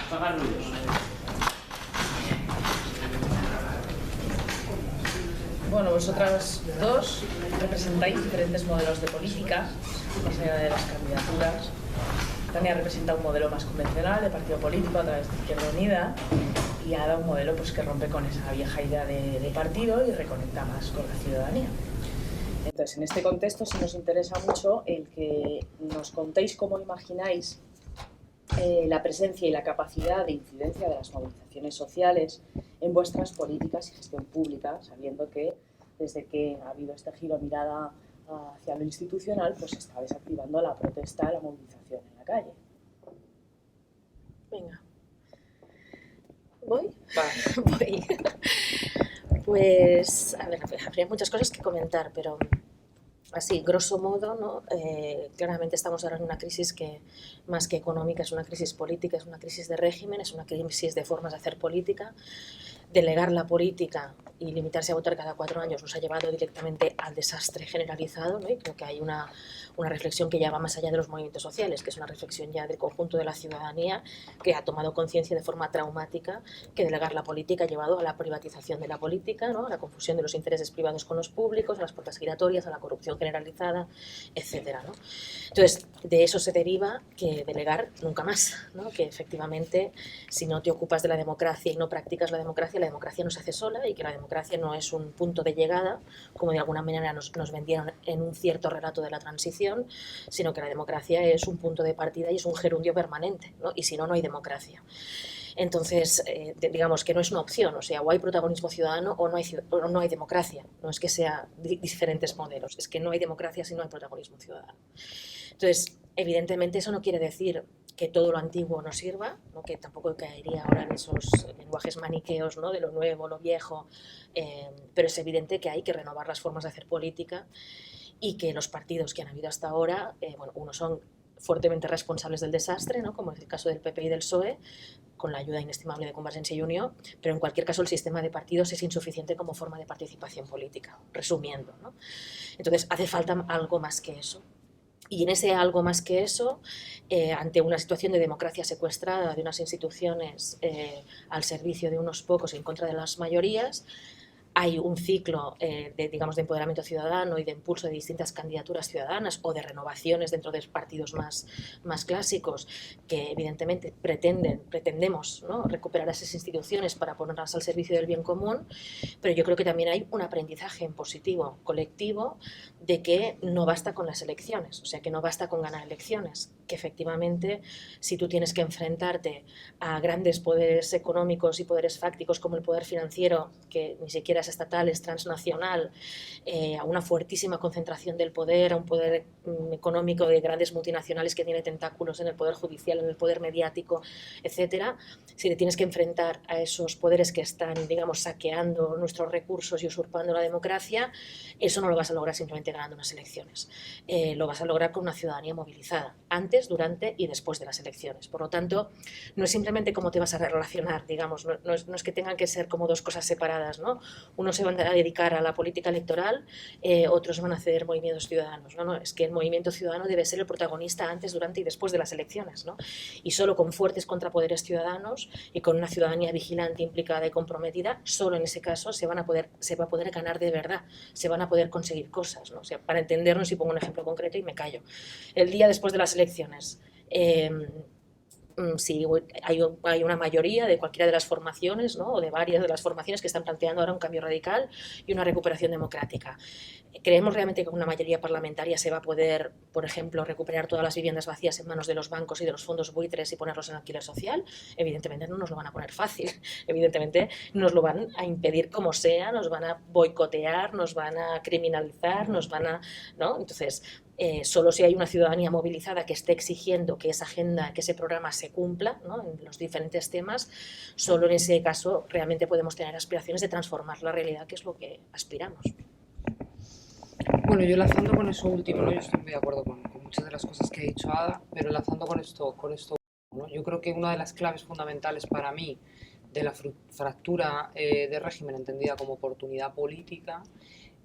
Apagar ruidos. Bueno, vosotras dos representáis diferentes modelos de política, más allá de las candidaturas. Tania representa un modelo más convencional de partido político a través de Izquierda Unida, y Ada un modelo pues, que rompe con esa vieja idea de partido y reconecta más con la ciudadanía. Entonces, en este contexto sí nos interesa mucho el que nos contéis cómo imagináis la presencia y la capacidad de incidencia de las movilizaciones sociales en vuestras políticas y gestión pública, sabiendo que desde que ha habido este giro de mirada hacia lo institucional, pues se está desactivando la protesta, la movilización en la calle. Venga. ¿Voy? Va. Voy. Pues, a ver, habría muchas cosas que comentar, pero así, grosso modo, ¿no? Claramente estamos ahora en una crisis que, más que económica, es una crisis política, es una crisis de régimen, es una crisis de formas de hacer política. Delegar la política y limitarse a votar cada 4 años nos ha llevado directamente al desastre generalizado, ¿no? Y creo que hay una reflexión que ya va más allá de los movimientos sociales, que es una reflexión ya del conjunto de la ciudadanía que ha tomado conciencia de forma traumática que delegar la política ha llevado a la privatización de la política, ¿no? A la confusión de los intereses privados con los públicos, a las puertas giratorias, a la corrupción generalizada, etcétera, ¿no? Entonces, de eso se deriva que delegar nunca más, ¿no? Que efectivamente, si no te ocupas de la democracia y no practicas la democracia no se hace sola, y que la democracia no es un punto de llegada, como de alguna manera nos vendieron en un cierto relato de la transición, sino que la democracia es un punto de partida y es un gerundio permanente, ¿no? Y si no, no hay democracia. Entonces, digamos que no es una opción, o sea, o hay protagonismo ciudadano o no hay democracia. No es que sea diferentes modelos, es que no hay democracia si no hay protagonismo ciudadano. Entonces, evidentemente eso no quiere decir que todo lo antiguo no sirva, ¿no? Que tampoco caería ahora en esos lenguajes maniqueos, ¿no? De lo nuevo, lo viejo, pero es evidente que hay que renovar las formas de hacer política y que los partidos que han habido hasta ahora, bueno, unos son fuertemente responsables del desastre, ¿no? Como es el caso del PP y del PSOE, con la ayuda inestimable de Convergencia y Unió, pero en cualquier caso el sistema de partidos es insuficiente como forma de participación política, resumiendo, ¿no? Entonces hace falta algo más que eso. Y en ese algo más que eso, ante una situación de democracia secuestrada, de unas instituciones al servicio de unos pocos en contra de las mayorías, hay un ciclo digamos, de empoderamiento ciudadano y de impulso de distintas candidaturas ciudadanas o de renovaciones dentro de partidos más clásicos que evidentemente pretendemos, ¿no? Recuperar esas instituciones para ponerlas al servicio del bien común, pero yo creo que también hay un aprendizaje en positivo, colectivo, de que no basta con las elecciones, o sea, que no basta con ganar elecciones, que efectivamente si tú tienes que enfrentarte a grandes poderes económicos y poderes fácticos como el poder financiero, que ni siquiera es estatal, es transnacional, a una fuertísima concentración del poder, a un poder económico de grandes multinacionales que tiene tentáculos en el poder judicial, en el poder mediático, etcétera. Si te tienes que enfrentar a esos poderes que están, digamos, saqueando nuestros recursos y usurpando la democracia, eso no lo vas a lograr simplemente ganando unas elecciones. Lo vas a lograr con una ciudadanía movilizada, antes, durante y después de las elecciones. Por lo tanto, no es simplemente cómo te vas a relacionar, digamos, no es que tengan que ser como dos cosas separadas, ¿no? Unos se van a dedicar a la política electoral, otros van a hacer movimientos ciudadanos, ¿no? Es que el movimiento ciudadano debe ser el protagonista antes, durante y después de las elecciones, ¿no? Y solo con fuertes contrapoderes ciudadanos y con una ciudadanía vigilante, implicada y comprometida, solo en ese caso se va a poder ganar de verdad, se van a poder conseguir cosas, ¿no? O sea, para entendernos, y pongo un ejemplo concreto y me callo. El día después de las elecciones, si hay una mayoría de cualquiera de las formaciones, ¿no? O de varias de las formaciones que están planteando ahora un cambio radical y una recuperación democrática. ¿Creemos realmente que con una mayoría parlamentaria se va a poder, por ejemplo, recuperar todas las viviendas vacías en manos de los bancos y de los fondos buitres y ponerlos en alquiler social? Evidentemente no nos lo van a poner fácil, evidentemente nos lo van a impedir como sea, nos van a boicotear, nos van a criminalizar, nos van a, ¿no? Entonces, solo si hay una ciudadanía movilizada que esté exigiendo que esa agenda, que ese programa se cumpla, ¿no? En los diferentes temas, solo en ese caso realmente podemos tener aspiraciones de transformar la realidad, que es lo que aspiramos. Bueno, yo enlazando con eso último, ¿no? Yo estoy muy de acuerdo con muchas de las cosas que ha dicho Ada, pero enlazando con esto, ¿no? Yo creo que una de las claves fundamentales para mí de la fractura de régimen entendida como oportunidad política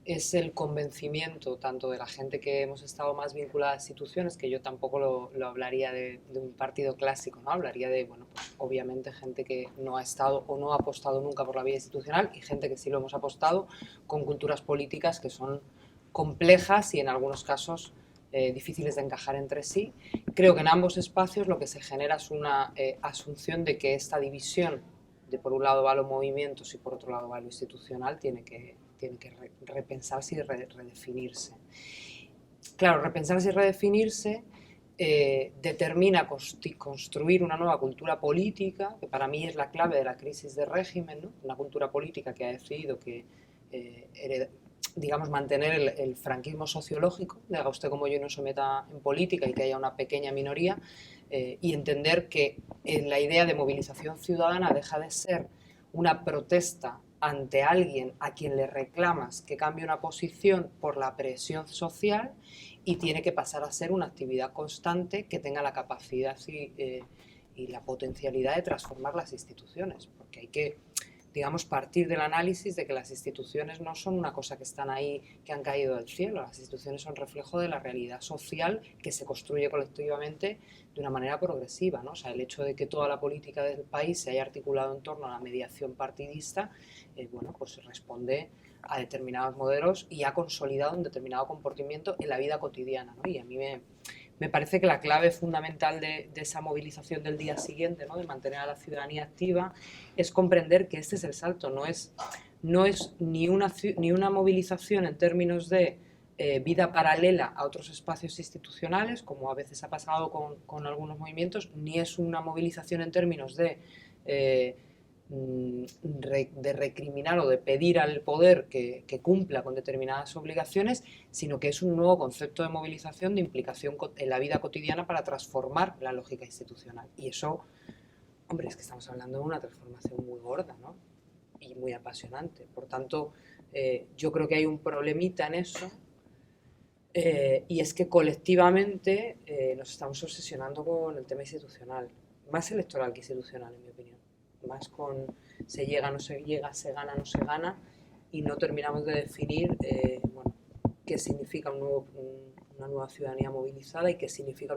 es el convencimiento tanto de la gente que hemos estado más vinculada a instituciones, que yo tampoco lo hablaría de un partido clásico, ¿no? Hablaría de, bueno, pues obviamente gente que no ha estado o no ha apostado nunca por la vía institucional y gente que sí lo hemos apostado con culturas políticas que son complejas y en algunos casos difíciles de encajar entre sí. Creo que en ambos espacios lo que se genera es una asunción de que esta división de por un lado va a los movimientos y por otro lado va a lo institucional tiene que repensarse y redefinirse. Claro, repensarse y redefinirse determina construir una nueva cultura política, que para mí es la clave de la crisis de régimen, ¿no? Una cultura política que ha decidido que digamos, mantener el franquismo sociológico, de haga usted como yo y no se meta en política y que haya una pequeña minoría, y entender que la idea de movilización ciudadana deja de ser una protesta ante alguien a quien le reclamas que cambie una posición por la presión social y tiene que pasar a ser una actividad constante que tenga la capacidad y la potencialidad de transformar las instituciones, porque hay que, digamos, partir del análisis de que las instituciones no son una cosa que están ahí, que han caído del cielo. Las instituciones son reflejo de la realidad social que se construye colectivamente de una manera progresiva, ¿no? O sea, el hecho de que toda la política del país se haya articulado en torno a la mediación partidista, bueno, pues responde a determinados modelos y ha consolidado un determinado comportamiento en la vida cotidiana, ¿no? Y a mí me parece que la clave fundamental de esa movilización del día siguiente, ¿no? De mantener a la ciudadanía activa, es comprender que este es el salto, no es ni una movilización en términos de vida paralela a otros espacios institucionales, como a veces ha pasado con algunos movimientos, ni es una movilización en términos de recriminar o de pedir al poder que cumpla con determinadas obligaciones, sino que es un nuevo concepto de movilización, de implicación en la vida cotidiana para transformar la lógica institucional. Y eso, hombre, es que estamos hablando de una transformación muy gorda, ¿no? Y muy apasionante. Por tanto, yo creo que hay un problemita en eso, y es que colectivamente nos estamos obsesionando con el tema institucional, más electoral que institucional, en mi opinión. Más con se llega, no se llega, se gana, no se gana, y no terminamos de definir bueno, qué significa una nueva ciudadanía movilizada y qué significa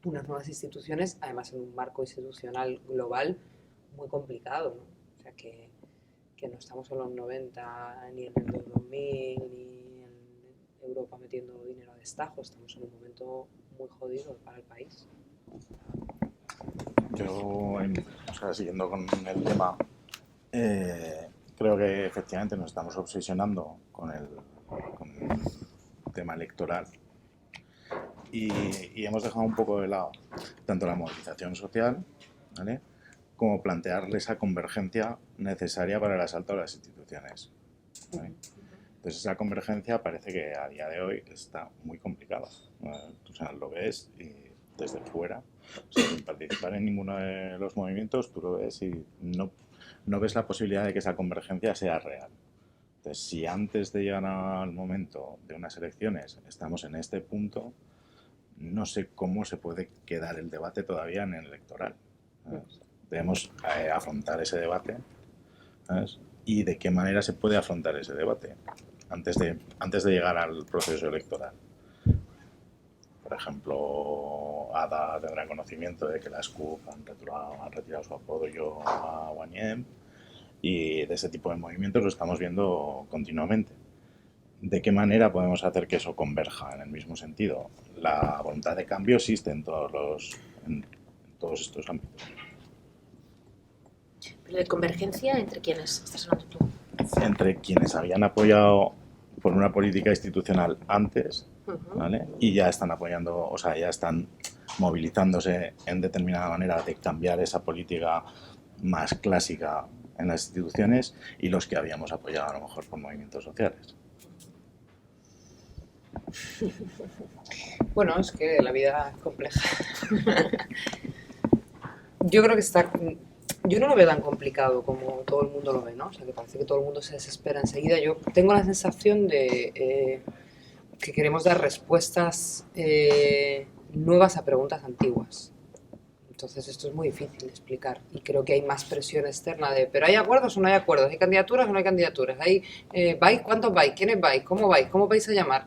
unas nuevas instituciones, además en un marco institucional global muy complicado, ¿no? O sea, que no estamos en los 90, ni en el 2000, ni en Europa metiendo dinero a destajo, estamos en un momento muy jodido para el país. Yo, o sea, siguiendo con el tema, creo que efectivamente nos estamos obsesionando con el tema electoral y hemos dejado un poco de lado tanto la movilización social, ¿vale?, como plantearle esa convergencia necesaria para el asalto a las instituciones, ¿vale? Entonces esa convergencia parece que a día de hoy está muy complicada, ¿vale? O sea, lo ves y desde fuera, o sea, sin participar en ninguno de los movimientos, tú lo ves y no ves la posibilidad de que esa convergencia sea real. Entonces, si antes de llegar al momento de unas elecciones estamos en este punto, no sé cómo se puede quedar el debate todavía en el electoral, ¿sabes? Debemos afrontar ese debate, ¿sabes? Y de qué manera se puede afrontar ese debate antes de llegar al proceso electoral. Por ejemplo, ADA tendrá conocimiento de que las CUP han retirado su apoyo a Guanyem, y de ese tipo de movimientos lo estamos viendo continuamente. ¿De qué manera podemos hacer que eso converja en el mismo sentido? La voluntad de cambio existe en todos estos ámbitos. ¿Pero de convergencia entre quiénes estás hablando tú? Entre quienes habían apoyado por una política institucional antes, ¿vale?, y ya están apoyando, o sea, ya están movilizándose en determinada manera de cambiar esa política más clásica en las instituciones, y los que habíamos apoyado a lo mejor por movimientos sociales. Bueno, es que la vida es compleja. Yo creo que yo no lo veo tan complicado como todo el mundo lo ve, ¿no? O sea, que parece que todo el mundo se desespera enseguida. Yo tengo la sensación de que queremos dar respuestas nuevas a preguntas antiguas. Entonces esto es muy difícil de explicar y creo que hay más presión externa de ¿pero hay acuerdos o no hay acuerdos? ¿Hay candidaturas o no hay candidaturas? ¿Hay vais? ¿Cuántos vais? ¿Quiénes vais? ¿Cómo vais? ¿Cómo vais a llamar?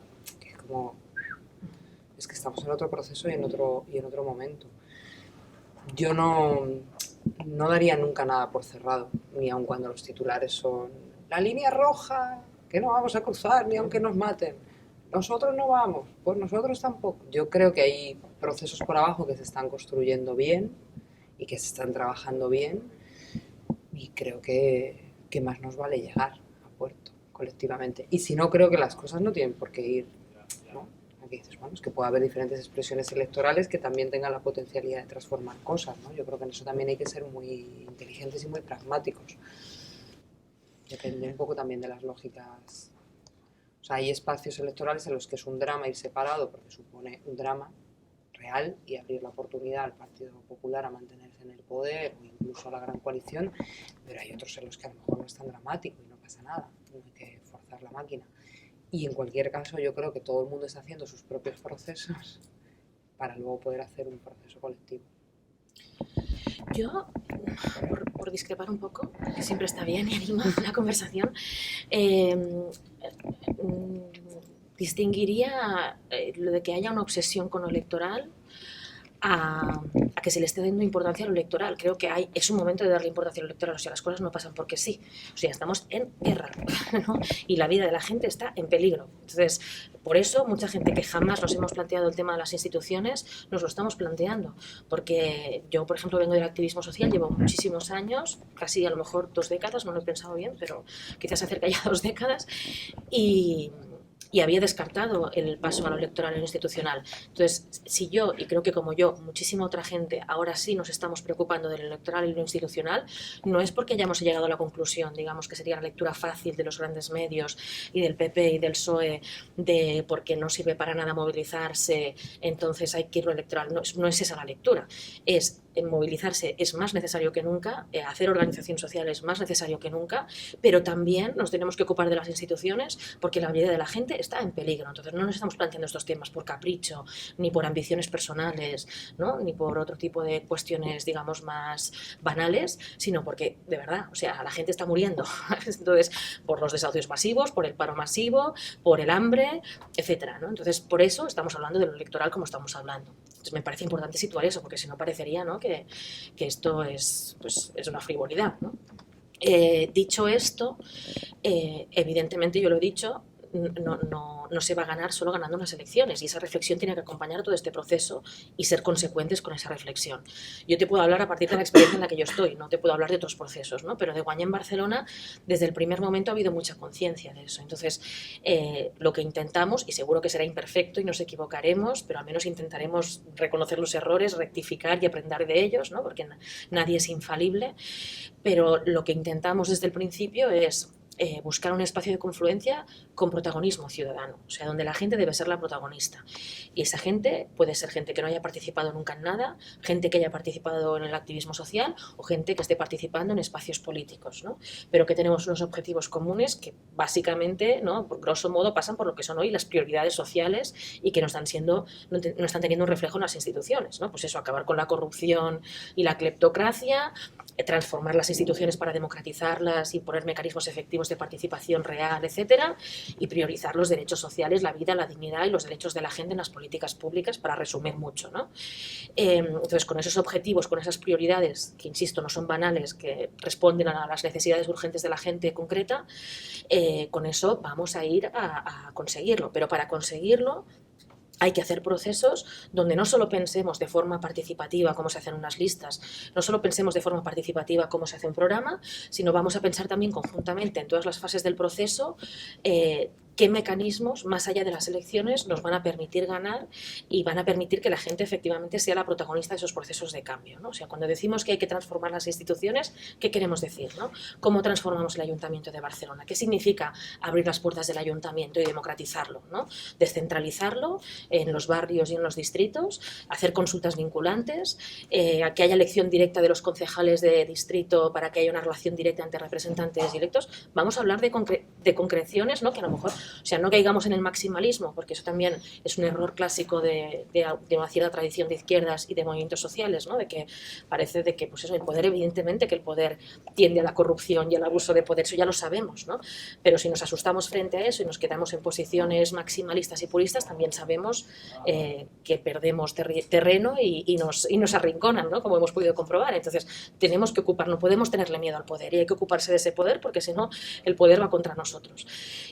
Es que estamos en otro proceso y en otro momento. Yo no daría nunca nada por cerrado, ni aun cuando los titulares son la línea roja, que no vamos a cruzar ni aunque nos maten. Nosotros no vamos, pues nosotros tampoco. Yo creo que hay procesos por abajo que se están construyendo bien y que se están trabajando bien y creo que más nos vale llegar a puerto colectivamente. Y si no, creo que las cosas no tienen por qué ir, ¿no? Aquí dices, bueno, es que puede haber diferentes expresiones electorales que también tengan la potencialidad de transformar cosas, ¿no? Yo creo que en eso también hay que ser muy inteligentes y muy pragmáticos. Depende un poco también de las lógicas. O sea, hay espacios electorales en los que es un drama ir separado porque supone un drama real y abrir la oportunidad al Partido Popular a mantenerse en el poder o incluso a la gran coalición, pero hay otros en los que a lo mejor no es tan dramático y no pasa nada, no hay que forzar la máquina. Y en cualquier caso yo creo que todo el mundo está haciendo sus propios procesos para luego poder hacer un proceso colectivo. Yo, por discrepar un poco, que siempre está bien y anima la conversación, distinguiría lo de que haya una obsesión con lo electoral a que se le esté dando importancia a lo electoral. Creo que es un momento de darle importancia a lo electoral, o sea, las cosas no pasan porque sí, o sea, estamos en guerra, ¿no? Y la vida de la gente está en peligro. Entonces, por eso mucha gente que jamás nos hemos planteado el tema de las instituciones, nos lo estamos planteando, porque yo, por ejemplo, vengo del activismo social, llevo muchísimos años, casi a lo mejor 2 décadas, no lo he pensado bien, pero quizás acerca ya 2 décadas, y había descartado el paso a lo electoral y lo institucional. Entonces, si yo, y creo que como yo, muchísima otra gente, ahora sí nos estamos preocupando del electoral y lo institucional, no es porque hayamos llegado a la conclusión, digamos, que sería la lectura fácil de los grandes medios y del PP y del PSOE, de porque no sirve para nada movilizarse, entonces hay que ir a lo electoral. No es esa la lectura. Movilizarse es más necesario que nunca, hacer organización social es más necesario que nunca, pero también nos tenemos que ocupar de las instituciones porque la vida de la gente está en peligro. Entonces no nos estamos planteando estos temas por capricho, ni por ambiciones personales, ¿no? Ni por otro tipo de cuestiones, digamos, más banales, sino porque, de verdad, o sea, la gente está muriendo. Entonces, por los desahucios masivos, por el paro masivo, por el hambre, etcétera, ¿no? Entonces, por eso estamos hablando de lo electoral como estamos hablando. Entonces, me parece importante situar eso, porque si no parecería, ¿no?, que esto es una frivolidad, ¿no? Dicho esto, evidentemente, yo lo he dicho, no se va a ganar solo ganando unas elecciones, y esa reflexión tiene que acompañar todo este proceso y ser consecuentes con esa reflexión. Yo te puedo hablar a partir de la experiencia en la que yo estoy, no te puedo hablar de otros procesos, ¿no? Pero de Guanya en Barcelona, desde el primer momento ha habido mucha conciencia de eso. Entonces, lo que intentamos, y seguro que será imperfecto y nos equivocaremos, pero al menos intentaremos reconocer los errores, rectificar y aprender de ellos, ¿no? Porque nadie es infalible, pero lo que intentamos desde el principio es buscar un espacio de confluencia con protagonismo ciudadano, o sea, donde la gente debe ser la protagonista. Y esa gente puede ser gente que no haya participado nunca en nada, gente que haya participado en el activismo social o gente que esté participando en espacios políticos, ¿no? Pero que tenemos unos objetivos comunes que básicamente, ¿no?, por grosso modo, pasan por lo que son hoy las prioridades sociales y que no están teniendo un reflejo en las instituciones, ¿no? Pues eso, acabar con la corrupción y la cleptocracia, transformar las instituciones para democratizarlas y poner mecanismos efectivos de participación real, etcétera, y priorizar los derechos sociales, la vida, la dignidad y los derechos de la gente en las políticas públicas, para resumir mucho, ¿no? Entonces, con esos objetivos, con esas prioridades, que insisto, no son banales, que responden a las necesidades urgentes de la gente concreta, con eso vamos a ir a conseguirlo. Pero para conseguirlo hay que hacer procesos donde no solo pensemos de forma participativa cómo se hacen unas listas, no solo pensemos de forma participativa cómo se hace un programa, sino vamos a pensar también conjuntamente en todas las fases del proceso qué mecanismos, más allá de las elecciones, nos van a permitir ganar y van a permitir que la gente efectivamente sea la protagonista de esos procesos de cambio, ¿no? O sea, cuando decimos que hay que transformar las instituciones, ¿qué queremos decir, ¿no? ¿Cómo transformamos el Ayuntamiento de Barcelona? ¿Qué significa abrir las puertas del Ayuntamiento y democratizarlo, ¿no? Descentralizarlo en los barrios y en los distritos, hacer consultas vinculantes, que haya elección directa de los concejales de distrito para que haya una relación directa entre representantes y electos. Vamos a hablar de concreciones, ¿no?, que a lo mejor O sea, no caigamos en el maximalismo, porque eso también es un error clásico de una cierta tradición de izquierdas y de movimientos sociales, ¿no? De que parece de que, pues eso, el poder, evidentemente que el poder tiende a la corrupción y al abuso de poder, eso ya lo sabemos, ¿no? Pero si nos asustamos frente a eso y nos quedamos en posiciones maximalistas y puristas, también sabemos que perdemos terreno y nos arrinconan, ¿no? Como hemos podido comprobar. Entonces, tenemos que ocupar, no podemos tenerle miedo al poder y hay que ocuparse de ese poder porque si no, el poder va contra nosotros.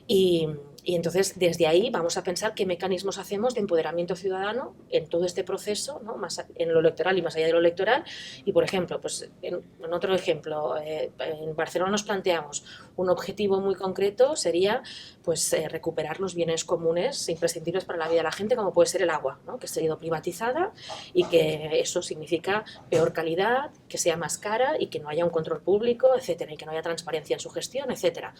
Y entonces, desde ahí vamos a pensar qué mecanismos hacemos de empoderamiento ciudadano en todo este proceso, ¿no? Más en lo electoral y más allá de lo electoral. Y, por ejemplo, pues en otro ejemplo, en Barcelona nos planteamos un objetivo muy concreto, sería pues, recuperar los bienes comunes imprescindibles para la vida de la gente, como puede ser el agua, ¿no? Que ha sido privatizada y que eso significa peor calidad, que sea más cara y que no haya un control público, etcétera, y que no haya transparencia en su gestión, etcétera.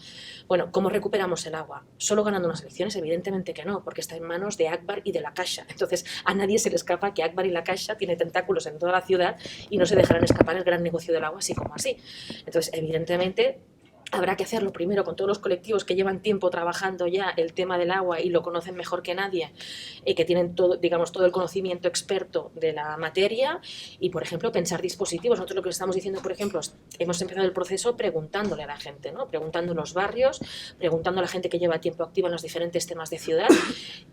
Bueno, ¿cómo recuperamos el agua? ¿Solo ganando unas elecciones? Evidentemente que no, porque está en manos de Akbar y de la Caixa. Entonces, a nadie se le escapa que Akbar y la Caixa tienen tentáculos en toda la ciudad y no se dejarán escapar el gran negocio del agua así como así. Entonces, evidentemente, habrá que hacerlo primero con todos los colectivos que llevan tiempo trabajando ya el tema del agua y lo conocen mejor que nadie, que tienen todo, digamos, todo el conocimiento experto de la materia y, por ejemplo, pensar dispositivos. Nosotros lo que estamos diciendo, por ejemplo, hemos empezado el proceso preguntándole a la gente, ¿no? Preguntando en los barrios, preguntando a la gente que lleva tiempo activa en los diferentes temas de ciudad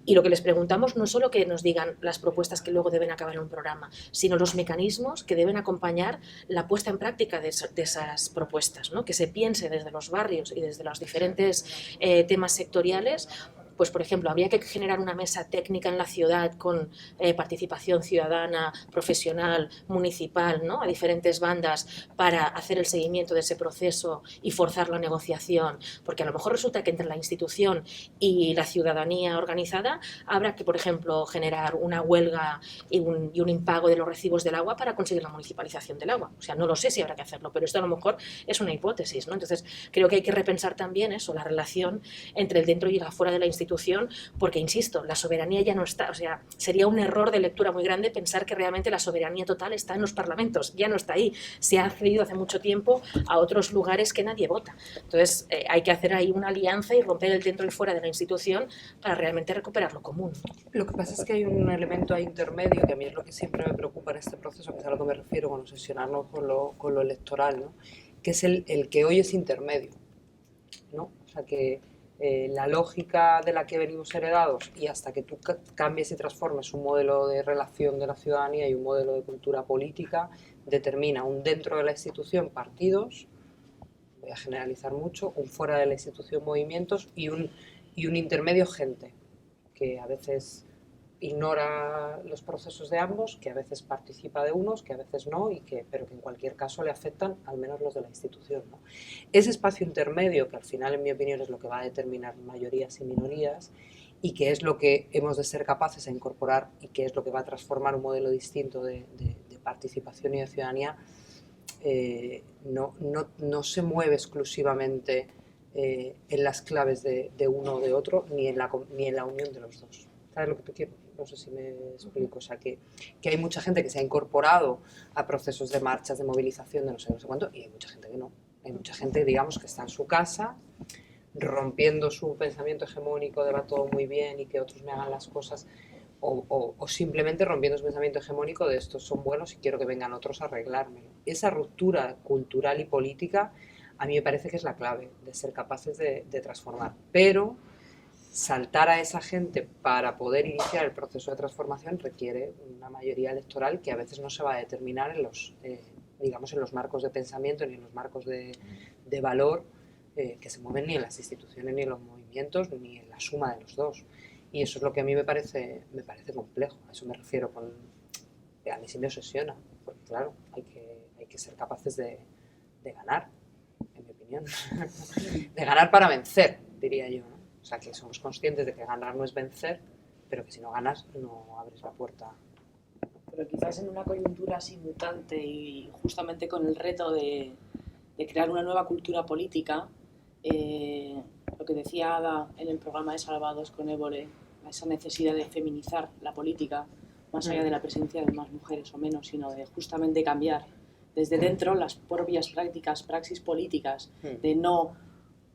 y lo que les preguntamos no es solo que nos digan las propuestas que luego deben acabar en un programa, sino los mecanismos que deben acompañar la puesta en práctica de esas propuestas, ¿no? Que se piense desde los barrios y desde los diferentes temas sectoriales. Pues, por ejemplo, habría que generar una mesa técnica en la ciudad con participación ciudadana, profesional, municipal, ¿no? A diferentes bandas para hacer el seguimiento de ese proceso y forzar la negociación, porque a lo mejor resulta que entre la institución y la ciudadanía organizada habrá que, por ejemplo, generar una huelga y un impago de los recibos del agua para conseguir la municipalización del agua. O sea, no lo sé si habrá que hacerlo, pero esto a lo mejor es una hipótesis, ¿no? Entonces, creo que hay que repensar también eso, la relación entre el dentro y el afuera de la institución, porque, insisto, la soberanía ya no está, o sea, sería un error de lectura muy grande pensar que realmente la soberanía total está en los parlamentos, ya no está ahí, se ha cedido hace mucho tiempo a otros lugares que nadie vota. Entonces, hay que hacer ahí una alianza y romper el dentro y fuera de la institución para realmente recuperar lo común. Lo que pasa es que hay un elemento ahí intermedio que a mí es lo que siempre me preocupa en este proceso, que es a lo que me refiero con obsesionarnos con lo electoral, ¿no? Que es el que hoy es intermedio, ¿no? O sea, que la lógica de la que venimos heredados y hasta que tú cambies y transformes un modelo de relación de la ciudadanía y un modelo de cultura política, determina un dentro de la institución partidos, voy a generalizar mucho, un fuera de la institución movimientos y un intermedio gente, que a veces ignora los procesos de ambos, que a veces participa de unos, que a veces no, pero que en cualquier caso le afectan al menos los de la institución, ¿no? Ese espacio intermedio, que al final en mi opinión es lo que va a determinar mayorías y minorías, y que es lo que hemos de ser capaces de incorporar y que es lo que va a transformar un modelo distinto de participación y de ciudadanía, no se mueve exclusivamente en las claves de uno o de otro, ni en la unión de los dos. ¿Sabes lo que te quiero? No sé si me explico. O sea, que hay mucha gente que se ha incorporado a procesos de marchas, de movilización, de no sé cuánto, y hay mucha gente que no. Hay mucha gente, digamos, que está en su casa, rompiendo su pensamiento hegemónico de va todo muy bien y que otros me hagan las cosas, o simplemente rompiendo su pensamiento hegemónico de estos son buenos y quiero que vengan otros a arreglármelo. Esa ruptura cultural y política a mí me parece que es la clave de ser capaces de transformar. Pero saltar a esa gente para poder iniciar el proceso de transformación requiere una mayoría electoral que a veces no se va a determinar en los, digamos, en los marcos de pensamiento ni en los marcos de valor que se mueven ni en las instituciones ni en los movimientos ni en la suma de los dos. Y eso es lo que a mí me parece complejo. A eso me refiero a mí sí me obsesiona, porque claro, hay que ser capaces de ganar, en mi opinión. De ganar para vencer, diría yo, ¿no? O sea, que somos conscientes de que ganar no es vencer, pero que si no ganas no abres la puerta. Pero quizás en una coyuntura así mutante y justamente con el reto de crear una nueva cultura política, lo que decía Ada en el programa de Salvados con Évole, esa necesidad de feminizar la política, más allá de la presencia de más mujeres o menos, sino de justamente cambiar desde dentro las propias praxis políticas, de no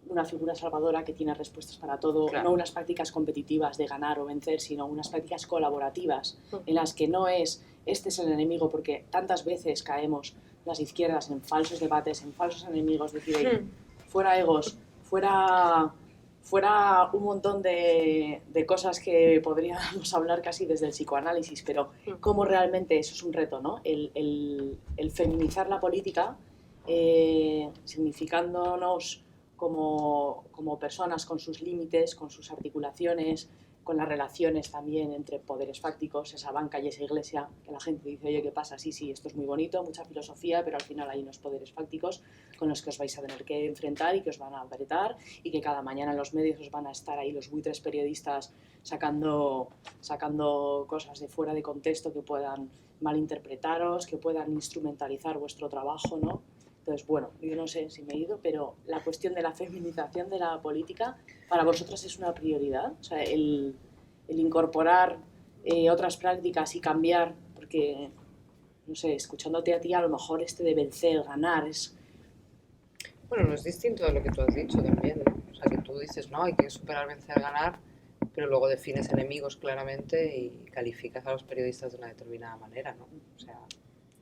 una figura salvadora que tiene respuestas para todo, Claro. no unas prácticas competitivas de ganar o vencer, sino unas prácticas colaborativas en las que no es este es el enemigo, porque tantas veces caemos las izquierdas en falsos debates, en falsos enemigos, decir, "Ey, fuera egos, fuera un montón de cosas que podríamos hablar casi desde el psicoanálisis, pero cómo realmente eso es un reto, ¿no? El feminizar la política, significándonos como personas con sus límites, con sus articulaciones, con las relaciones también entre poderes fácticos, esa banca y esa iglesia, que la gente dice, oye, ¿qué pasa? Sí, esto es muy bonito, mucha filosofía, pero al final hay unos poderes fácticos con los que os vais a tener que enfrentar y que os van a apretar y que cada mañana en los medios os van a estar ahí los buitres periodistas sacando cosas de fuera de contexto que puedan malinterpretaros, que puedan instrumentalizar vuestro trabajo, ¿no? Entonces, bueno, yo no sé si me he ido, pero la cuestión de la feminización de la política para vosotras es una prioridad, o sea, el incorporar otras prácticas y cambiar, porque, no sé, escuchándote a ti, a lo mejor de vencer, ganar, es... Bueno, no es distinto de lo que tú has dicho también, ¿no? O sea, que tú dices, no, hay que superar, vencer, ganar, pero luego defines enemigos claramente y calificas a los periodistas de una determinada manera, ¿no? O sea,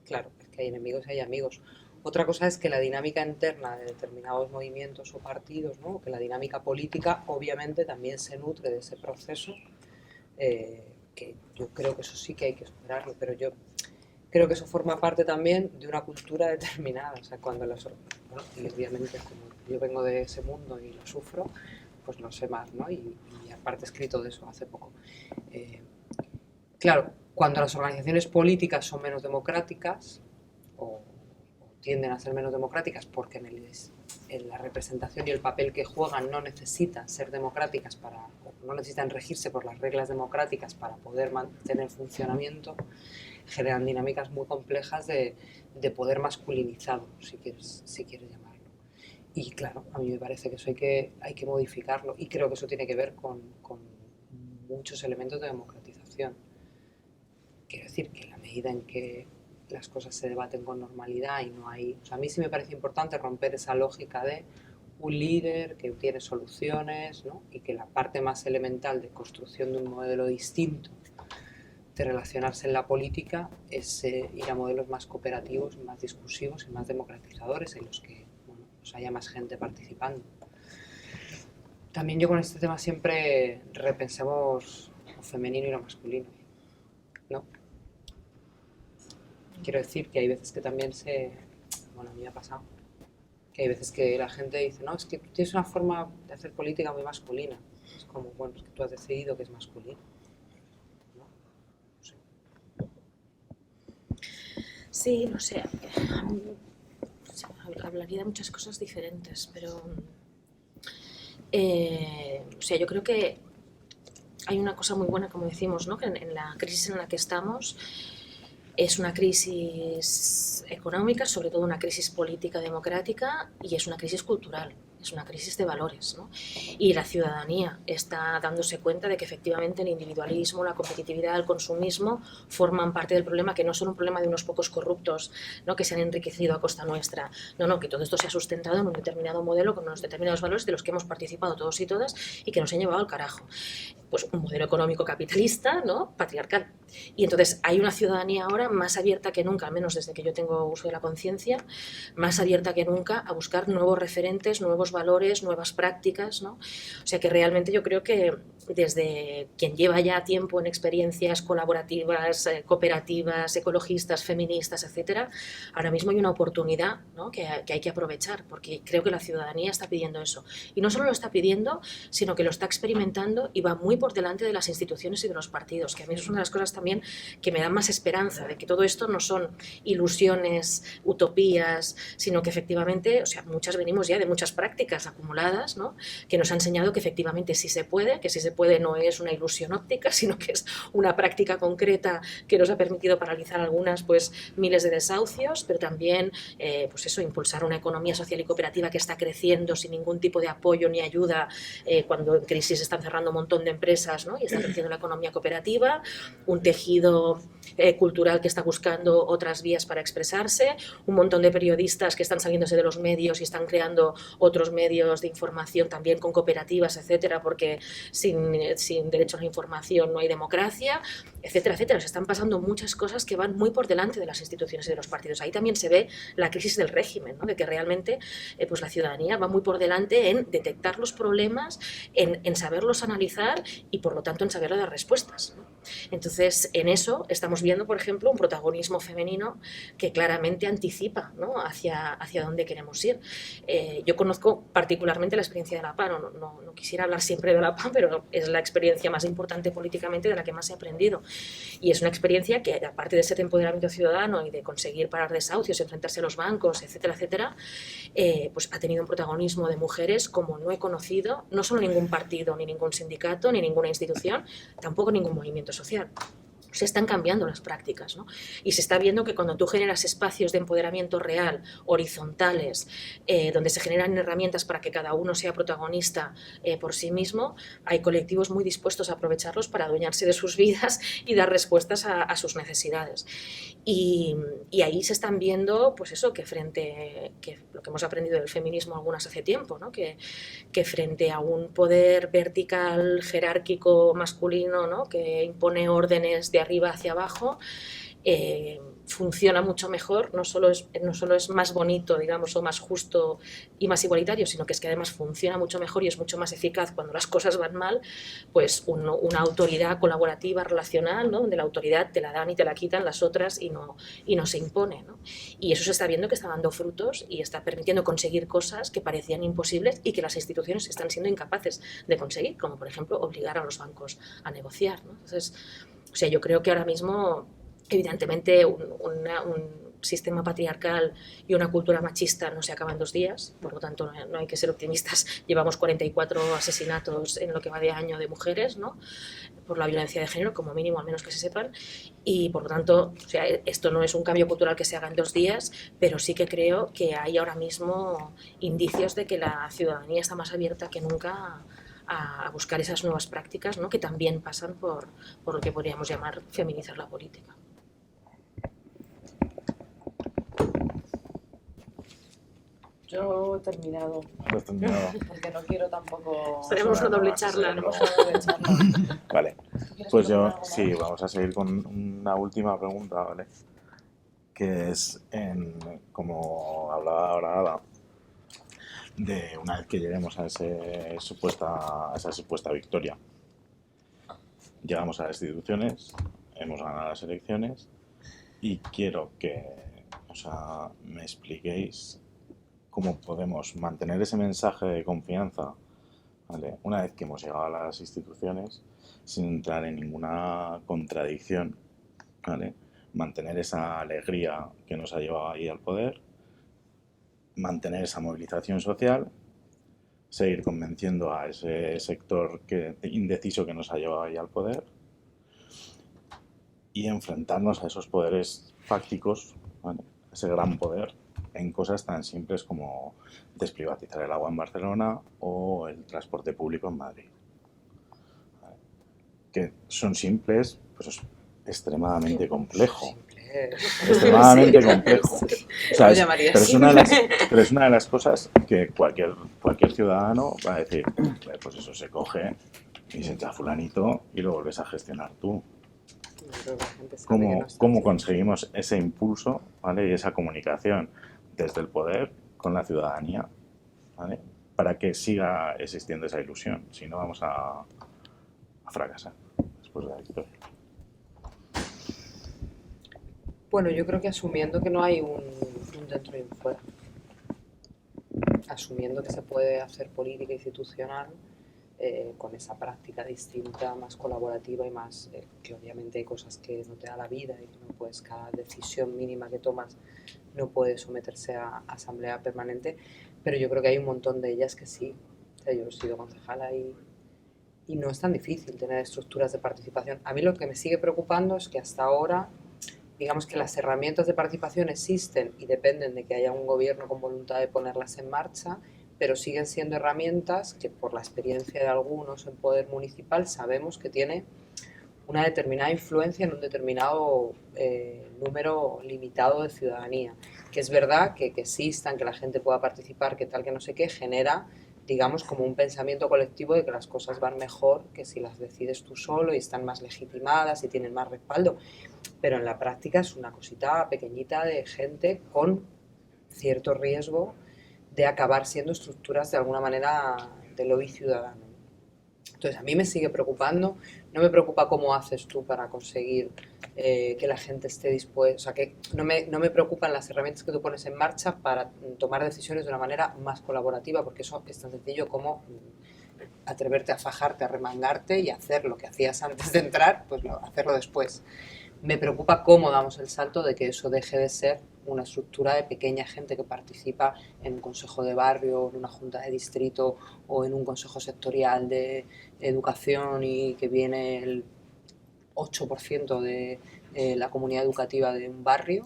claro, es que hay enemigos y hay amigos. Otra cosa es que la dinámica interna de determinados movimientos o partidos, ¿no? Que la dinámica política obviamente también se nutre de ese proceso, que yo creo que eso sí que hay que superarlo, pero yo creo que eso forma parte también de una cultura determinada. O sea, cuando y obviamente como yo vengo de ese mundo y lo sufro, pues lo sé más, ¿no? Y aparte he escrito de eso hace poco. Claro, cuando las organizaciones políticas son menos democráticas o tienden a ser menos democráticas porque en la representación y el papel que juegan no necesitan ser democráticas o no necesitan regirse por las reglas democráticas para poder mantener funcionamiento, generan dinámicas muy complejas de poder masculinizado, si quieres llamarlo. Y claro, a mí me parece que eso hay que modificarlo y creo que eso tiene que ver con muchos elementos de democratización. Quiero decir que en la medida en que las cosas se debaten con normalidad y no hay... O sea, a mí sí me parece importante romper esa lógica de un líder que tiene soluciones, ¿no? Y que la parte más elemental de construcción de un modelo distinto de relacionarse en la política es ir a modelos más cooperativos, más discursivos y más democratizadores en los que pues haya más gente participando. También yo con este tema siempre repensemos lo femenino y lo masculino, ¿no? Quiero decir que hay veces que también bueno, a mí me ha pasado, que hay veces que la gente dice, no, es que tú tienes una forma de hacer política muy masculina. Es como, bueno, es que tú has decidido que es masculino. ¿No? No sé. Sí, no sé, hablaría de muchas cosas diferentes, pero o sea, yo creo que hay una cosa muy buena, como decimos, ¿no? Que en la crisis en la que estamos es una crisis económica, sobre todo una crisis política democrática, y es una crisis cultural, es una crisis de valores, ¿no? Y la ciudadanía está dándose cuenta de que efectivamente el individualismo, la competitividad, el consumismo forman parte del problema, que no son un problema de unos pocos corruptos, ¿no? Que se han enriquecido a costa nuestra. No, que todo esto se ha sustentado en un determinado modelo con unos determinados valores de los que hemos participado todos y todas y que nos han llevado al carajo. Pues un modelo económico capitalista, ¿no? Patriarcal. Y entonces hay una ciudadanía ahora más abierta que nunca, al menos desde que yo tengo uso de la conciencia, más abierta que nunca a buscar nuevos referentes, nuevos valores, nuevas prácticas, ¿no? O sea que realmente yo creo que desde quien lleva ya tiempo en experiencias colaborativas, cooperativas, ecologistas, feministas, etcétera, ahora mismo hay una oportunidad, ¿no? que hay que aprovechar, porque creo que la ciudadanía está pidiendo eso. Y no solo lo está pidiendo, sino que lo está experimentando y va muy por delante de las instituciones y de los partidos, que a mí es una de las cosas también que me dan más esperanza, de que todo esto no son ilusiones, utopías, sino que efectivamente, o sea, muchas venimos ya de muchas prácticas acumuladas, ¿no? Que nos han enseñado que efectivamente sí se puede, que sí se puede no es una ilusión óptica, sino que es una práctica concreta que nos ha permitido paralizar algunas, pues, miles de desahucios, pero también, pues eso, impulsar una economía social y cooperativa que está creciendo sin ningún tipo de apoyo ni ayuda, cuando en crisis están cerrando un montón de empresas, ¿no? Y está creciendo la economía cooperativa, un tejido cultural que está buscando otras vías para expresarse, un montón de periodistas que están saliéndose de los medios y están creando otros los medios de información también con cooperativas, etcétera, porque sin derecho a la información no hay democracia, etcétera, etcétera. Se están pasando muchas cosas que van muy por delante de las instituciones y de los partidos. Ahí también se ve la crisis del régimen, ¿no? De que realmente pues la ciudadanía va muy por delante en detectar los problemas, en saberlos analizar y por lo tanto en saber dar respuestas, ¿no? Entonces, en eso estamos viendo, por ejemplo, un protagonismo femenino que claramente anticipa, ¿no? hacia dónde queremos ir. Yo conozco particularmente la experiencia de la PA, no quisiera hablar siempre de la PA, pero es la experiencia más importante políticamente de la que más he aprendido. Y es una experiencia que, aparte de ese empoderamiento ciudadano y de conseguir parar desahucios, enfrentarse a los bancos, etcétera, etcétera, pues ha tenido un protagonismo de mujeres como no he conocido, no solo ningún partido, ni ningún sindicato, ni ninguna institución, tampoco ningún movimiento social. Se están cambiando las prácticas, ¿no? Y se está viendo que cuando tú generas espacios de empoderamiento real, horizontales, donde se generan herramientas para que cada uno sea protagonista por sí mismo, hay colectivos muy dispuestos a aprovecharlos para adueñarse de sus vidas y dar respuestas a sus necesidades. Y ahí se están viendo, pues eso, que lo que hemos aprendido del feminismo algunas hace tiempo, ¿no? Que frente a un poder vertical, jerárquico, masculino, ¿no? Que impone órdenes de arriba hacia abajo, funciona mucho mejor, no solo es más bonito, digamos, o más justo y más igualitario, sino que es que además funciona mucho mejor y es mucho más eficaz cuando las cosas van mal, pues una autoridad colaborativa, relacional, ¿no? Donde la autoridad te la dan y te la quitan las otras y no se impone, ¿no? Y eso se está viendo que está dando frutos y está permitiendo conseguir cosas que parecían imposibles y que las instituciones están siendo incapaces de conseguir, como por ejemplo obligar a los bancos a negociar, ¿no? Entonces, o sea, yo creo que ahora mismo, evidentemente, un sistema patriarcal y una cultura machista no se acaban en 2 días, por lo tanto no hay que ser optimistas. Llevamos 44 asesinatos en lo que va de año de mujeres, ¿no? Por la violencia de género, como mínimo, al menos que se sepan, y por lo tanto, o sea, esto no es un cambio cultural que se haga en 2 días, pero sí que creo que hay ahora mismo indicios de que la ciudadanía está más abierta que nunca a buscar esas nuevas prácticas, ¿no? Que también pasan por lo que podríamos llamar feminizar la política. Yo he terminado. ¿Has terminado? Porque no quiero tampoco... Tenemos una doble No, charla, ¿no? Vale, pues yo sí, vamos a seguir con una última pregunta, ¿vale? Que es, como hablaba ahora Ada, de una vez que lleguemos a esa supuesta victoria. Llegamos a las instituciones, hemos ganado las elecciones y quiero que me expliquéis cómo podemos mantener ese mensaje de confianza, ¿vale? Una vez que hemos llegado a las instituciones, sin entrar en ninguna contradicción, ¿vale? Mantener esa alegría que nos ha llevado ahí al poder, mantener esa movilización social, seguir convenciendo a ese sector indeciso que nos ha llevado ahí al poder y enfrentarnos a esos poderes fácticos, ¿vale? Ese gran poder, en cosas tan simples como desprivatizar el agua en Barcelona o el transporte público en Madrid. ¿Vale? Que son simples, pero es extremadamente complejo. Extremadamente complejo. O sea, pero es una de las cosas que cualquier ciudadano va a decir, pues eso se coge y se echa a fulanito y lo vuelves a gestionar tú. ¿Cómo conseguimos ese impulso, ¿vale? Y esa comunicación desde el poder con la ciudadanía, ¿vale? Para que siga existiendo esa ilusión? Si no, vamos a fracasar después de la victoria. Bueno, yo creo que asumiendo que no hay un dentro y un fuera, asumiendo que se puede hacer política institucional con esa práctica distinta, más colaborativa y más que obviamente hay cosas que no te da la vida y que no puedes, cada decisión mínima que tomas no puede someterse a asamblea permanente, pero yo creo que hay un montón de ellas que sí. O sea, yo he sido concejala y no es tan difícil tener estructuras de participación. A mí lo que me sigue preocupando es que hasta ahora, digamos que las herramientas de participación existen y dependen de que haya un gobierno con voluntad de ponerlas en marcha, pero siguen siendo herramientas que por la experiencia de algunos en poder municipal sabemos que tiene una determinada influencia en un determinado número limitado de ciudadanía. que es verdad que existan, que la gente pueda participar, que tal, que no sé qué, genera, digamos, como un pensamiento colectivo de que las cosas van mejor que si las decides tú solo y están más legitimadas y tienen más respaldo. Pero en la práctica es una cosita pequeñita de gente con cierto riesgo de acabar siendo estructuras de alguna manera de lobby ciudadano. Entonces a mí me sigue preocupando, no me preocupa cómo haces tú para conseguir que la gente esté dispuesta, o sea, que no me preocupan las herramientas que tú pones en marcha para tomar decisiones de una manera más colaborativa, porque eso es tan sencillo como atreverte a fajarte, a remangarte y hacer lo que hacías antes de entrar, pues hacerlo después. Me preocupa cómo damos el salto de que eso deje de ser una estructura de pequeña gente que participa en un consejo de barrio, en una junta de distrito o en un consejo sectorial de educación y que viene el 8% de la comunidad educativa de un barrio,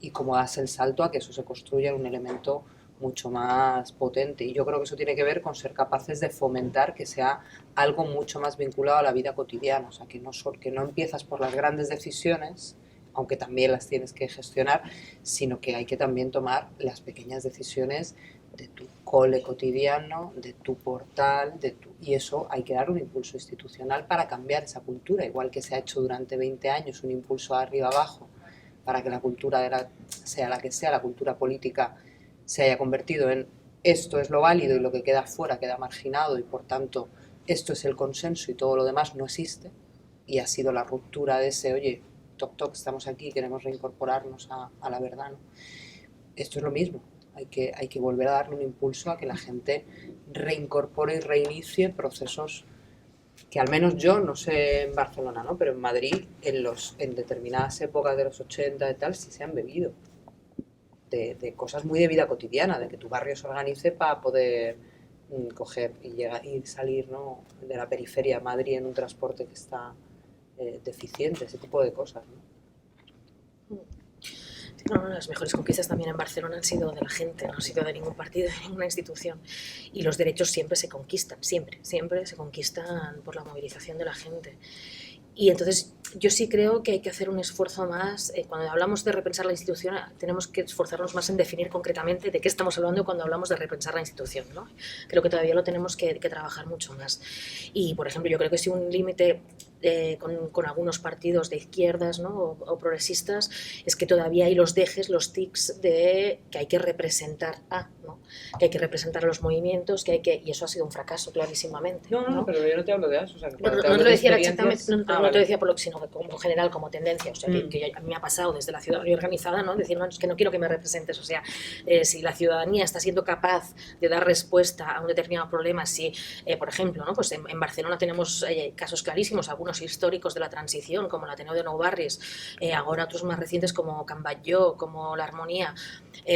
y cómo das el salto a que eso se construya en un elemento mucho más potente. Y yo creo que eso tiene que ver con ser capaces de fomentar que sea algo mucho más vinculado a la vida cotidiana, o sea, que no empiezas por las grandes decisiones, aunque también las tienes que gestionar, sino que hay que también tomar las pequeñas decisiones de tu cole cotidiano, de tu portal, y eso hay que dar un impulso institucional para cambiar esa cultura, igual que se ha hecho durante 20 años un impulso arriba abajo para que la cultura sea la que sea, la cultura política se haya convertido en esto es lo válido y lo que queda fuera queda marginado y por tanto esto es el consenso y todo lo demás no existe, y ha sido la ruptura de ese, oye, toc toc, estamos aquí, queremos reincorporarnos a la verdad, ¿no? Esto es lo mismo, hay que volver a darle un impulso a que la gente reincorpore y reinicie procesos que al menos yo, no sé en Barcelona, ¿no? Pero en Madrid, en determinadas épocas de los 80 y tal, sí se han bebido de cosas muy de vida cotidiana, de que tu barrio se organice para poder coger y salir, ¿no?, de la periferia a Madrid en un transporte que está deficiente, ese tipo de cosas, ¿no? No, las mejores conquistas también en Barcelona han sido de la gente, no han sido de ningún partido, de ninguna institución. Y los derechos siempre se conquistan, siempre se conquistan por la movilización de la gente. Y entonces yo sí creo que hay que hacer un esfuerzo más, cuando hablamos de repensar la institución tenemos que esforzarnos más en definir concretamente de qué estamos hablando cuando hablamos de repensar la institución, ¿no? Creo que todavía lo tenemos que trabajar mucho más. Y por ejemplo yo creo que si un límite con algunos partidos de izquierdas, ¿no?, o progresistas, es que todavía hay los dejes, los tics de que hay que representar ¿no?, que hay que representar a los movimientos, y eso ha sido un fracaso clarísimamente. No, pero yo no te hablo de eso. O sea, no te lo decía exactamente, no te lo decía por lo, sino como general, como tendencia. O sea, que a mí me ha pasado desde la ciudadanía organizada, ¿no?, decir, no, es que no quiero que me representes. O sea, si la ciudadanía está siendo capaz de dar respuesta a un determinado problema, si, por ejemplo, ¿no?, pues en Barcelona tenemos casos clarísimos, algunos históricos de la transición, como el Ateneo de Nou Barris, ahora otros más recientes como Can Batlló, como La Armonía,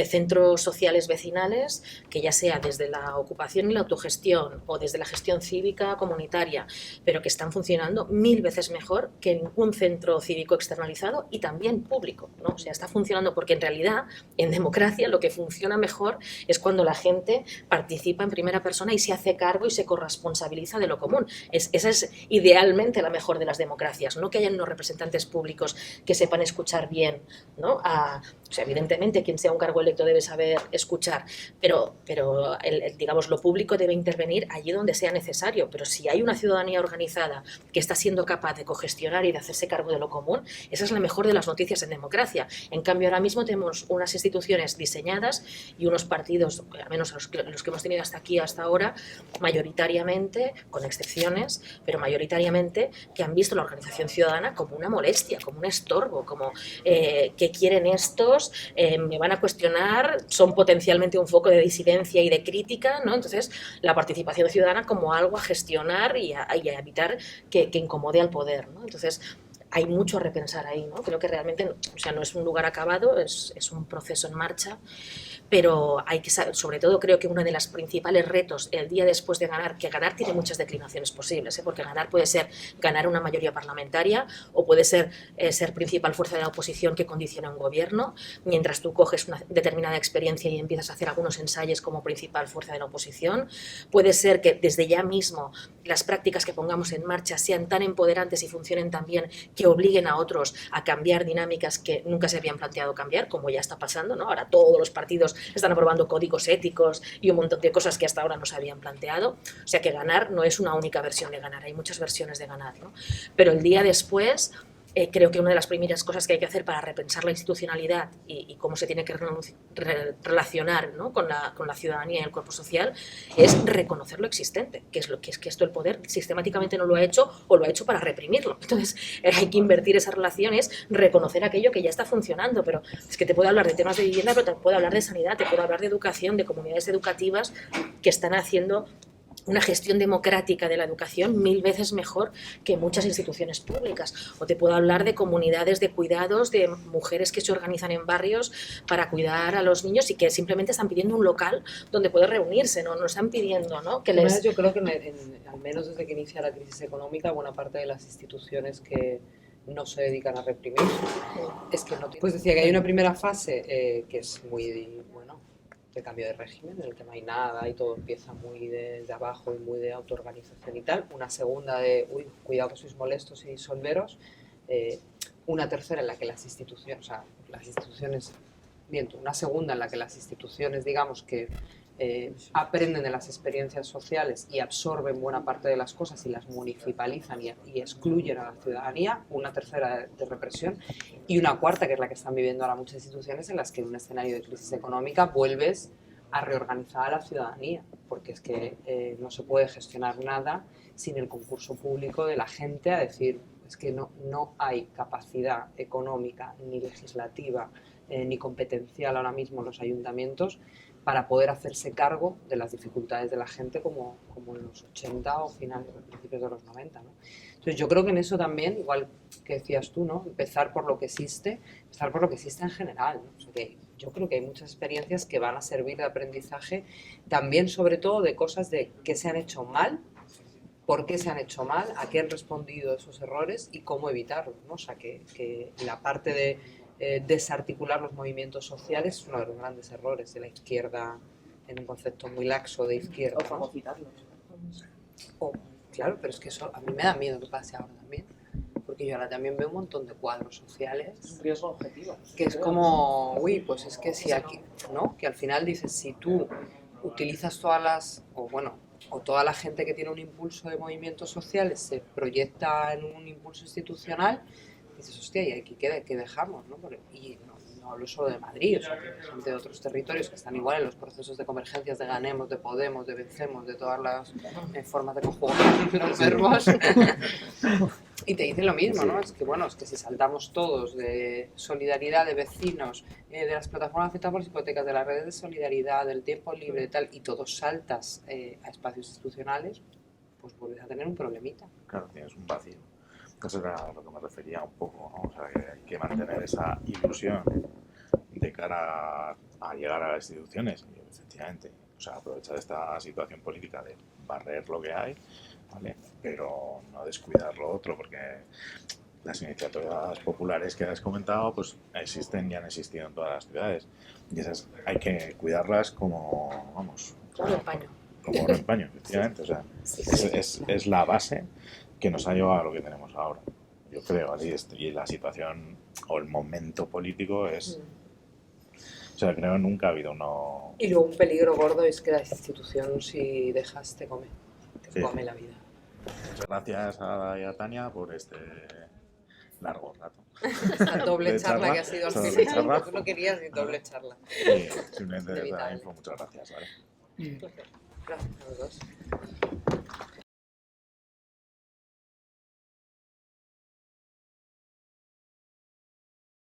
centros sociales vecinales, que ya sea desde la ocupación y la autogestión o desde la gestión cívica comunitaria, pero que están funcionando 1000 veces mejor que ningún centro cívico externalizado y también público, ¿no? O sea, está funcionando porque en realidad en democracia lo que funciona mejor es cuando la gente participa en primera persona y se hace cargo y se corresponsabiliza de lo común. Esa es idealmente la mejor de las democracias, no que hayan unos representantes públicos que sepan escuchar bien, ¿no? O sea, evidentemente quien sea un cargo electo debe saber escuchar, pero digamos, lo público debe intervenir allí donde sea necesario. Pero si hay una ciudadanía organizada que está siendo capaz de cogestionar y de hacerse cargo de lo común, esa es la mejor de las noticias en democracia. En cambio, ahora mismo tenemos unas instituciones diseñadas y unos partidos, al menos los que hemos tenido hasta ahora, mayoritariamente, con excepciones, pero mayoritariamente, que han visto la organización ciudadana como una molestia, como un estorbo, como que quieren estos, me van a cuestionar, son potencialmente un foco de disidencia y de crítica, ¿no? Entonces, la participación ciudadana como algo a gestionar y a evitar que incomode al poder, ¿no? Entonces, hay mucho a repensar ahí, ¿no? Creo que realmente, o sea, no es un lugar acabado, es un proceso en marcha, pero hay que saber, sobre todo creo que uno de los principales retos el día después de ganar, que ganar tiene muchas declinaciones posibles, porque ganar puede ser ganar una mayoría parlamentaria o puede ser ser principal fuerza de la oposición que condiciona un gobierno, mientras tú coges una determinada experiencia y empiezas a hacer algunos ensayos como principal fuerza de la oposición. Puede ser que desde ya mismo las prácticas que pongamos en marcha sean tan empoderantes y funcionen tan bien que obliguen a otros a cambiar dinámicas que nunca se habían planteado cambiar, como ya está pasando, ¿no? Ahora todos los partidos están aprobando códigos éticos y un montón de cosas que hasta ahora no se habían planteado. O sea que ganar no es una única versión de ganar, hay muchas versiones de ganar, ¿no? Pero el día después, creo que una de las primeras cosas que hay que hacer para repensar la institucionalidad y cómo se tiene que relacionar, ¿no?, con la ciudadanía y el cuerpo social es reconocer lo existente, que es que esto el poder sistemáticamente no lo ha hecho o lo ha hecho para reprimirlo. Entonces hay que invertir esas relaciones, reconocer aquello que ya está funcionando, pero es que te puedo hablar de temas de vivienda, pero te puedo hablar de sanidad, te puedo hablar de educación, de comunidades educativas que están haciendo una gestión democrática de la educación 1000 veces mejor que muchas instituciones públicas. O te puedo hablar de comunidades de cuidados, de mujeres que se organizan en barrios para cuidar a los niños y que simplemente están pidiendo un local donde poder reunirse, no están pidiendo, ¿no? Que les... Yo creo que al menos desde que inicia la crisis económica, buena parte de las instituciones que no se dedican a reprimir es que no... Pues decía que hay una primera fase que es muy, bueno, de cambio de régimen, en el que no hay nada y todo empieza muy de abajo y muy de autoorganización y tal. Una segunda de, cuidado que sois molestos y solveros. Una tercera en la que las instituciones, una segunda en la que las instituciones, digamos, que aprenden de las experiencias sociales y absorben buena parte de las cosas y las municipalizan y excluyen a la ciudadanía. Una tercera de represión. Y una cuarta, que es la que están viviendo ahora muchas instituciones, en las que en un escenario de crisis económica vuelves a reorganizar a la ciudadanía, porque es que no se puede gestionar nada sin el concurso público de la gente a decir, es que no hay capacidad económica ni legislativa ni competencial ahora mismo en los ayuntamientos para poder hacerse cargo de las dificultades de la gente como en los 80 o principios de los 90, ¿no? Entonces yo creo que en eso también, igual que decías tú, ¿no?, empezar por lo que existe en general, ¿no? O sea, que yo creo que hay muchas experiencias que van a servir de aprendizaje también, sobre todo de cosas de que se han hecho mal, por qué se han hecho mal, a qué han respondido esos errores y cómo evitarlos, ¿no? O sea, que la parte de desarticular los movimientos sociales es uno de los grandes errores de la izquierda, en un concepto muy laxo de izquierda, O fagocitarlos. Claro, pero es que eso a mí me da miedo que pase ahora también, porque yo ahora también veo un montón de cuadros sociales. Es un riesgo objetivo. Que es como, pues es que si aquí, ¿no? Que al final dices, si tú utilizas toda la gente que tiene un impulso de movimientos sociales se proyecta en un impulso institucional, dices, hostia, ¿y aquí qué dejamos, ¿no? Y no hablo solo de Madrid, o sea, que hay gente de otros territorios que están igual en los procesos de convergencias de Ganemos, de Podemos, de Vencemos, de todas las formas de conjugar los verbos, y te dicen lo mismo, ¿no? Es que si saltamos todos de solidaridad de vecinos, de las plataformas afectadas por las hipotecas, de las redes de solidaridad, del tiempo libre y tal, y todos saltas a espacios institucionales, pues vuelves a tener un problemita. Claro, tienes un vacío. Eso era a lo que me refería un poco, ¿no? O sea, que hay que mantener esa ilusión de cara a llegar a las instituciones y efectivamente, o sea, aprovechar esta situación política de barrer lo que hay, ¿vale? Pero no descuidar lo otro, porque las iniciativas populares que has comentado pues existen y han existido en todas las ciudades y esas hay que cuidarlas como, vamos, Como un paño. Como un paño, efectivamente, o sea, es la base que nos ha llevado a lo que tenemos ahora, yo creo, ¿vale? Y la situación o el momento político es... O sea, creo que nunca ha habido uno... Y luego un peligro gordo es que la institución, si dejas, te come come la vida. Muchas gracias a Ada y a Tania por este largo rato. La doble charla que ha sido al final. Tú no querías ni doble charla. Simplemente esa info, muchas gracias, ¿vale? Gracias a los dos.